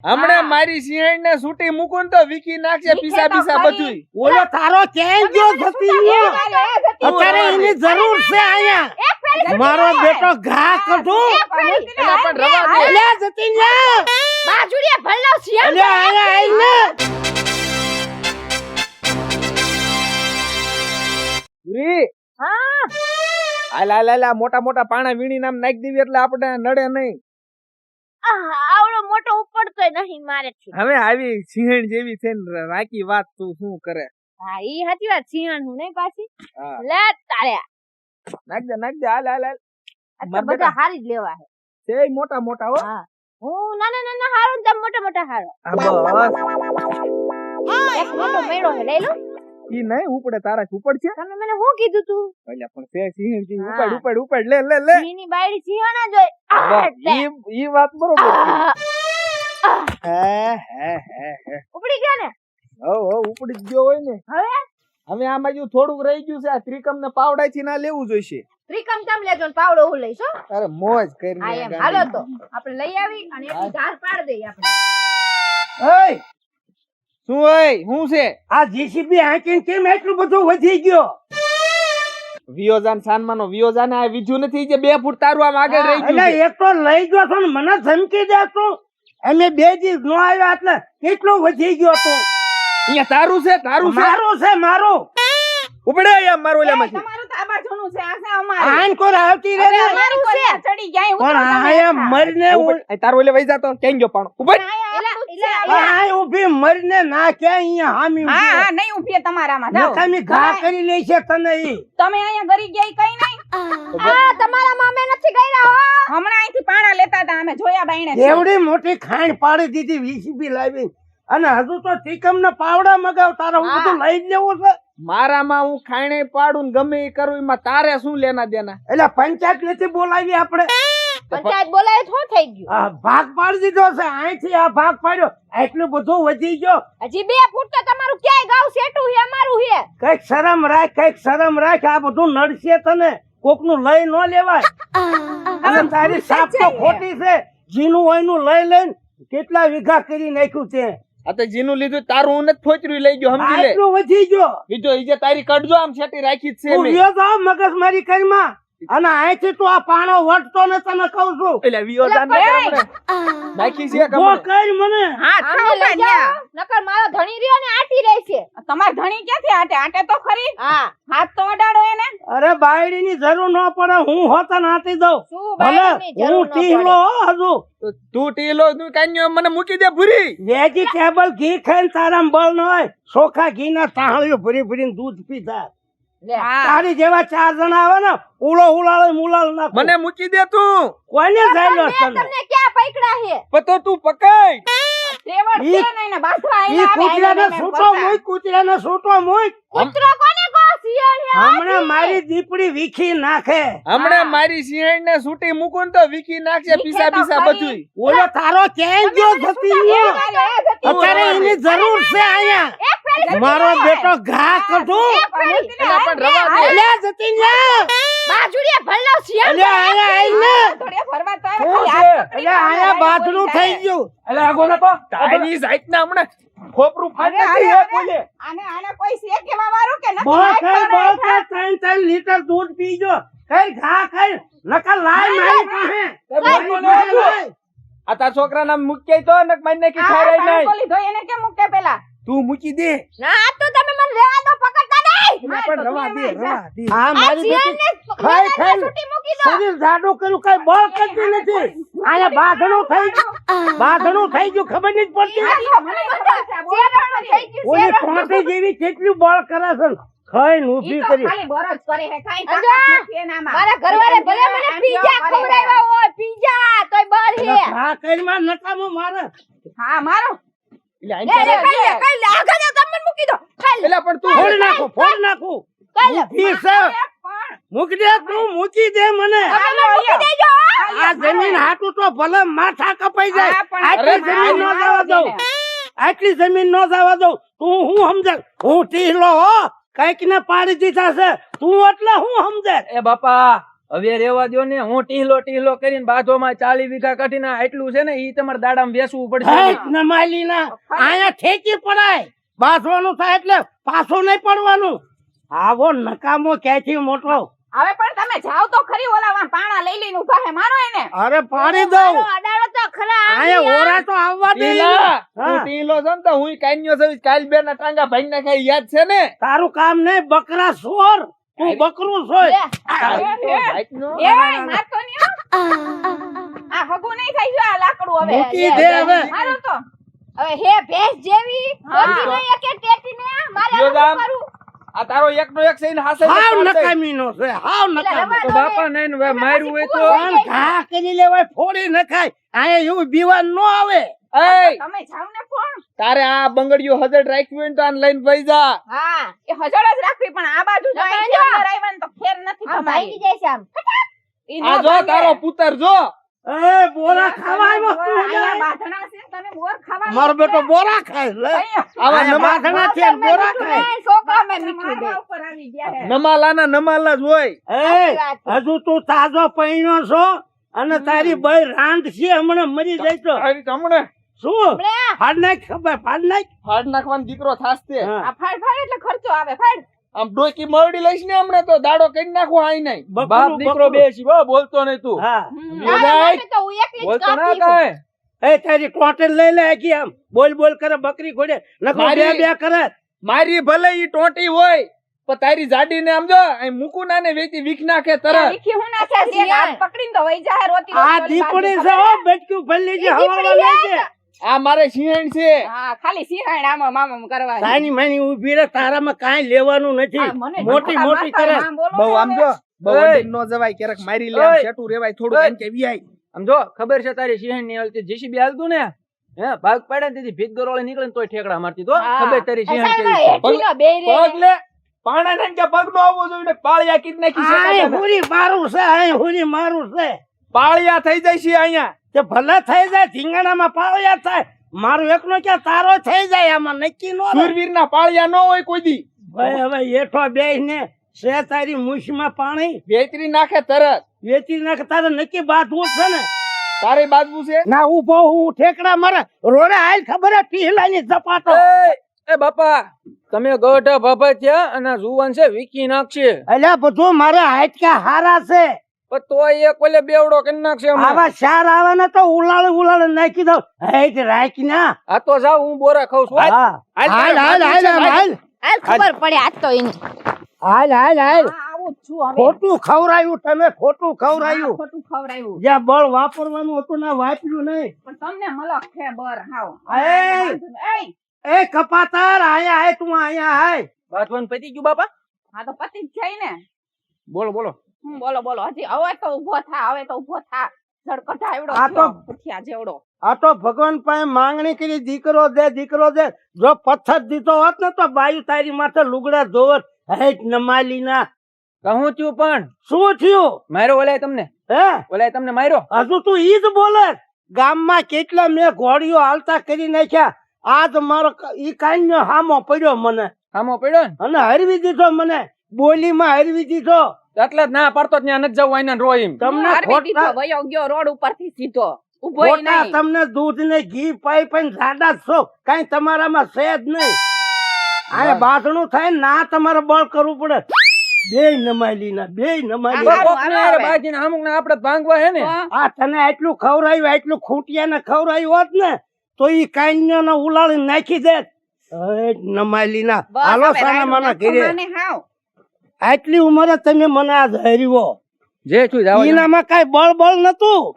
હમણે મારી સિંહણ ને સૂટી મૂકું તો વિકી નાખશે પીસા પીસા બધુંય. ઓલો તારો ક્યાંય ગયો જતી અત્યારે એની જરૂર છે આયા મારો બેટો ઘા કઢું એલા પણ રવા દે. લે જતી લે બાજુડીએ ભલ્લો સિયા લે આયા આઈને રી હા હાલ હાલ હાલ, આ મોટા મોટા પાણા વીણી નામ નાખી દેવી એટલે આપણે નડે નહીં. આવડો મોટો ઉપડતોય નહીં મારેથી. હવે આવી સિંહણ જેવી થઈને રાખી વાત તું શું કરે. હા ઈ સાચી વાત સિંહણ હું નહીં પાછી હા. લે તાળ્યા નાખ દે હાલ હાલ હાલ. આ તો માર બધા બેટા. હારી જ લેવા છે. તે મોટા મોટા હો. હા હું નાના નાના હારો ને તમે મોટા મોટા હારો. આ બસ એક મોટો મેળો છે લઈ લો. ઈ નહીં ઉપડે તારા ઉપડ છે. તમે મને શું કીધું તું એટલે પણ તે સિંહણ જી હા. ઉપડ ઉપડ ઉપડ લે લે લે. ઈની બાયડી સિંહણ જ હોય. બસ, ઈ વાત બરોબર છે. આહ, હે ઉપડી ગયા ને હો ઉપડી જ ગયો હોય ને. હવે હવે આમાં જો થોડુંક રહી ગયું છે આ ત્રિકમ ને પાવડાથી ના લેવું જોઈશે. ત્રિકમ તમ લેજો ને પાવડો હું લઈશ હો. અરે મોજ કરી હા એમ હાલો તો આપણે લઈ આવી અને એટલી ધાર પાડ દઈએ આપણે. ઓય શું હોય હું છે આ જીસીબી હાંકીને કેમ એટલું બધું વધી ગયો વિયોજાન સાનમાનો વિયોજાન આ વિજુ નથી જે 2 ફૂટ તારું આમ આગળ રહી એટલે ગયું છે. એક તો લઈ ગયો છો ને મને ધમકી દે તું અમે 2 દિવસ નો આવ્યા એટલે કેટલું વધી ગયો તું અહીંયા તારું છે મારું છે મારું ઉપડે અહીંયા મારું ઓલામાંથી. તમારું તો આ બાજુનું છે, આ છે અમારું. આન કોર આવતી રે ને. મારું છે. ચડી ગયા પણ ઉતરો તમે આયા આખા. મરને ઉપડ. અહીં તારું ઓલે વઈ જાતો ક્યાં ગયો પાણો ઉપર. આયા આપણું જ છે. આ ઊભી મરને ના કે અહીંયા હામી હા ઊભી હા નહીં ઊભી તમારામાં જાઓ. નકામી ઘા કરી લે છે તને ઈ તમે અહીંયા ગરી ગયા ઈ કઈ નહીં. આ તમારા મામે નથી ગયરા હો. હમણાં અહીંથી પાણા લેતા હતા અમે જોયા બાયણે છે. એવડી મોટી ખાંડ પાડી દીધી વીસીબી લાવી અને હજુ તો તીકમ ના પાવડા મગાવ તારે હું બધું લઈ જ લેવું છે મારામાં હું ખાણે પાડું ને ગમે એ કરું એમાં તારે શું લેના દેના. એટલે પંચાયત નથી બોલાવી આપણે પંચાયત બોલાય તો થઈ ગયું. આ ભાગ પાડી દીધો છે અહીંથી આ ભાગ પાડ્યો એટલું બધું વધી ગયો હજી 2 ફૂટ તો તમારું ક્યાંય ગાવ સેટું છે અમારું છે. કઈક શરમ રાખ આ બધું નડશે તને કોક નું લઈ ન લેવાય અને તારી સાપ તો ખોટી છે જીનું હોય નું લઈ લઈને કેટલા વીઘા કરી નાખ્યું છે આ તો જીનું લીધું તારું હું નથી ફોચર્યું લઈ ગયો સમજી લે. આટલું વધી ગયો બીજો ઈ જે તારી કડજો આમ છેટી રાખી જ છે તું મેં. વિયો જાવ મગજ મારી કરીમાં અને અહીંથી તું આ પાણો વટતો ને તને કહું છું એટલે વિયોજાન ને આપણે નાખી છે તો ગમે. કઈ મને હા આને થોડું લઈ જાઓ. નકર મારો ધણી રહ્યો ને આટી રહેશે. તમાર ધણી ક્યાંથી આટે આટે તો ખરી હા હાથ તો અડાડો એને. અરે બાયડી ની જરૂર ન પડે હું હોતા નાતી દઉં શું ભલે બાયડીની જરૂર હું ન ટીહલો હો હજુ તો તું ટીલો તું કાન્યો મને મૂકી દે ભૂરી. વેજીટેબલ ઘી ખાઈને તારામાં બળ ન હોય ચોખા ઘી ના તાહળીઓ ભરી ભરીને દૂધ પીતા લે હા તારી જેવા 4 જણા આવે ને ઉલાળે મુલાળ નાખો મને મૂકી દે તું. કોઈને જાયલો મેં તને તમને ક્યાં પકડા છે? પતો તું પકડ. તેવડ ઈ- છે નહીં ને બાથવા ઈ આયા આવે કૂતરાને એને સૂટો કરતા. મૂક કૂતરાને સૂટો મૂક કૂતરો કોને કહો? શિયાળ છે. હમણાં મારી દીપડી વીખી નાખે હમણે મારી સિંહણ ને સૂટી મૂકું તો વિકી નાખશે પીસા તો પીસા ખરી. બધુંય. ઓલો તારો ક્યાંય ગયો જતી ન્યા? અત્યારે એની જરૂર છે આયા એક ફેરી મારો બેટો ઘા કઢું એલા પણ રવા દે. લે જતી ન્યા બાજુડીએ ભલ્લો શિયાળ એટલે આયા આઈને થોડે ફરવા તો શું આવે, છે? ખાલી એટલે હાથ પકડી આયા ખાવા બાથડું બોલી થઈ જાય. ગયું એટલે આગો ના તો તારી જાતના હમણે ખોપરું ફાટી અરે, ગયું અરે, એક ઓલે. આને કોઈ છે કેવા વાળું કે નથી બળ હાથ ખાઈ પકડાય બળ ખાઈ 3 લીટર દૂધ પીજો કઈ ઘા ખાઈ નકર લાય મારી પાસે તે બોલતો ન હતો. આ તાર છોકરાના મૂકી તો નક મારી નાખી હા, ખારાય નહીં. પાણકો લીધો એને કેમ મૂકે પેલા તું મૂકી દે. ના આ તો તમે મને રહેવા દો પકડતા નહીં. એલા પણ રવા દે રવા દે. આ આ મારી શિયાળને બેટી ખાઈ ખાઈ છૂટી મૂકી દો. શરીર જાડું કર્યું કઈ બળ કરતી નથી આયા બાંધણું થઈ ગયું ખબર નહીં પડતી મને ખબર છે, બોલો શેરણું થઈ ગયું, ઓલી શેરણું. ટોટી જેવી કેટલું બળ કરે છે ખાઈ ઈ ઊભી તો કરી ખાલી બરોજ કરે છે કાઈ અજો, તાકાત નથી એનામાં. મારા ઘરવાળે ભલે મને આમ પીઝા કેવા કરે છે. ખવડાવ્યા હોય પીઝા તોય બળ હે. ઘા કરીમાં નકામો મારે હા મારો એટલે આઈ લે લે ચાલે. કઈ લે આગળ જાઓ, તમે મને મૂકી દો ખાઈ લે એલા પણ તું ફોડ નાખું કઈ લે ઊભી છે પણ મૂકી દે તું મૂકી દે મને તમે મને મૂકી દેજો હો. આ જમીન હાટું તો ભલે માથા કપાઈ જાય હા, પણ આટલી અરે જમીન ન મારો જવા દઉં જેને. આટલી જમીન ન જવા દઉં તું હું સમજે હું ટીહલો હો કઈક ને પાડી દીધા છે તું એટલે હું સમજે એ બાપા હવે રેવા દ્યો ને, હું ટીહલો કરીને બાજોમાં 40 વીઘા કાઢીને આટલું છે ને ઈ તમારે દાડામાં વેચવું પડશે. હેટ નમાલીના આયા ઠેકી પડાય. બાંધવાનું થાય એટલે પાછું નહીં પડવાનું. આવો નકામો ક્યાંથી મોટો. હવે પણ તમે જાવ તો ખરી, ઓલા પાણા લઈ લઈને ઉભા હે, મારો એને. અરે પાડી દઉં. અડાડો તો ખરા આયા ઓરા તો આવવા દે. ટીલા, હા. તું ટીલો છો ને તો હુંય કાન્યો છું. કાલ બે ના ટાંગા ભાઈ નાખાય યાદ છે ને? તારું કામ નહીં, બકરા સોર. તું બકરું સોય. એ મારતો નહીં હો. આ હગું નહીં થાય જો આ લાકડું હવે. મૂકી દે હવે. મારો તો હવે હે ભેંસ જેવી હા. ઓછી નહીં એકે ટેટીને મારે જો શું જામ. કરું? આ તારો એકનો એક છે ને હાસે હાવ નકામીનો છે, હાવ નકામી. તો બાપા નહીં ને માર્યું હોય તો પણ ઘા કરી લેવાય, ફોડી નખાય. આયા એવું દીવાન ન આવે. એય, તમે જાવ ને પણ. તારે આ બંગડીઓ હજડ રાખવી હોય ને તો આને લઈને વઈ જા. હા એ હજળ જ રાખવી, પણ આ બાજુ જો તમે અહીંથી જો. અંદર આવ્યા ને તો ફેર નથી આ ભાઈ તમારી. જાય છે આમ ઈ ન આ જો ભાંગે. તારો પુત્ર જો. એ બોરા ખાવા આવ્યો તું અહીંયા જાય. બાંધણા છે, તમે બોર ખાવા મારો બેટો બોરા ખાય લે. આવા આયા નમા બાંધણા છે ને બોરા ખાય. છોકરા મેં મીઠું દે મારવા ઉપર આવી ગયા હે. નમાલાના નમાલા જ હોય. એ હજુ તું તાજો પૈણો છો અને તારી બઈ રાંડ છે, હમણાં મરી જાય તો તારી હમણે શું ફાડ નાખ, ખબર ફાડ નાખ. ફાડ નાખવાનો દીકરો થાસતે. હા. આ ફાડ ફાડ એટલે ખર્ચો આવે, ફાડ. આમ ડોકી મરડી લઈશ ને હમણે તો દાડો કરી નાખો આઈ નહીં. બકરું, બાપ દીકરો બકરું. બે છે, બહુ બોલતો નહીં તું. હા. તારા માટે તો હું એકલી જ બોલતો ના કાપી છું. કાંઈ. એ તારી ટોટેલ લઈ લે આખી આમ બોલ કરે બકરી ઘોડે નકરો મારી- બે કરે. મારી ભલે ઈ ટોટી હોય પણ તારી જાડી ને આમ જો અહીં મૂકું ના ને વેચી વીખ નાખે તરત. વીખી હું ના છે, એક હાથ પકડીને તો વઈ જાહે રોતી આ રોતી દીપડી બાજુ. છે હો, બચક્યું ભલ્લી જે હવાવા લઈ દે. આ મારે સિંહણ છે. હા, ખાલી સિંહાણ આમાં મામમ કરવા. તાની માની ઊભી રહે, તારામાં કાંઈ લેવાનું નથી. મોટી મોટી કરે. બહુ આમ જો બહુ ઓય. અડીન નો જવાય, ક્યારેક મારી લે આમ ઓય. છેટું રેવાય થોડું ઓય. આમ કે વિયાય. આમ જો ખબર છે તારી સિંહણ ની હાલતી જેસીબી હાલતું ને, હે ભાગ પાડે ને તેથી ભીત ગરોળે નીકળે ને તોય ઠેકડા મારતી તો હા. ખબર તારી સિંહણ અસામાં કેવી છે. હેઠીનો બેય રે. પગ લે પાણા ને કે પગ નો આવવો જોઈએ ને પાળિયા કીધ નાખી છે આય કાકાને. હુરી મારું છે, આય હુરી મારું છે. પાળિયા થઈ જાય છે અહીંયા. તે ભલે થઈ જાય, ધીંગાણામાં પાળ્યા થાય. મારું એકનો ક્યાં તારો થઈ જાય, આમાં નક્કી નો રહે. શૂરવીર ના પાળિયા ન હોય કોઈ દી. ભાઈ હવે હેઠો બેસને છે તારી મૂછમાં પાણી વેચરી નાખે તરત. વેચી નાખ, તારે નક્કી બાંધવું જ છે ને. તારે બાજવું છે. ના ઉભો હું ઠેકડા મારે રોડે હાલ, ખબર હે ટીહલાની ઝપાટો. એ બાપા તમે ગઢા બાબા થયા અને આ જુવાન છે વીકી નાખશે, અલ્યા બધું મારા હાડકા હારા છે. પણ તોય એક ઓલે બેવડો કરી નાખશે હમણાં. આવા શાર આવે ને તો ઉલાળ નાખી દઉં. હેટ રાખ ના. આ તો જાવ હું બોરા ખાઉં છું. હા. હાલ હાલ હાલ હાલ હાલ ખબર પડે આજ તો એને. હાલ હાલ હાલ. હા, આવું જ છું હવે. ખોટું ખવરાયું તમે, ખોટું હા, ખવરાયું. ખોટું ખવડાવ્યું. જ્યાં બળ વાપરવાનું હતું ને વાપર્યું નહીં. પણ તમને મલક છે બર હાવ. એય! એય! એ કપાતર આયા આય, તું આયા આય. બાથવાનું પતી ગયું બાપા? હા તો પતિ જ જાય ને. બોલો બોલો. બોલો બોલો, હજી હવે તો ઊભો થા, હવે તો ઊભો થા. ઝડકટા એવડો આ તો- થયો, પુઠિયા જેવડો. આ તો ભગવાન પાસે માંગણી કરી, દીકરો દે દીકરો દે. જો પથ્થર દીધો હોત ને તો બાયુ તારી માથે લુગડા ધોવત. હેટ નમાલી ના. કહું છું પણ શું થયું માર્યો ઓલાએ તમને? હે? ઓલાએ તમને માર્યો? હજુ તું ઈ જ બોલે. ગામમાં કેટલા મેં ઘોડીઓ હાલતા કરી નાખ્યા. આજ મારો ઈ કાન્યો હામો પડ્યો મને આમો પડ્યો ને અને હરવી દીધો, મને બોલીમાં હરવી દીધો. એટલે જ ના પાડતો જ ત્યાં નથી જવું, આઈને રોય એમ. તમને આરબી દીધો, ખોટા વયો ગયો રોડ ઉપરથી સીધો. ઊભોય ખોટા નહીં. તમને દૂધ ને ઘી પાઈ પાઈ જાડા જ છો, કઈ તમારામાં છે જ નહીં. આ બાંધણું થાય ને ના તમારે બળ કરવું પડે. બે નમાલી ના, બે નમાલી તો ના. કોકને હારે બાજીને અમુકને આપણે જ ભાંગવા હે ને. તો આ તને આટલું ખવડાવ્યું, આટલું ખૂટિયાને ખવડાવ્યું હોત ને તો ઈ કાન્યો ને ઉલાળી નાખી દે. નમાલી ના બસ હાલો હવે સાના રાયડું માના નાખો ઘરે. મને હાવ. આટલી ઉંમરે તમે મને આજ હર્યો. જે છું જાવ. ઈનામાં કઈ બળ નતું.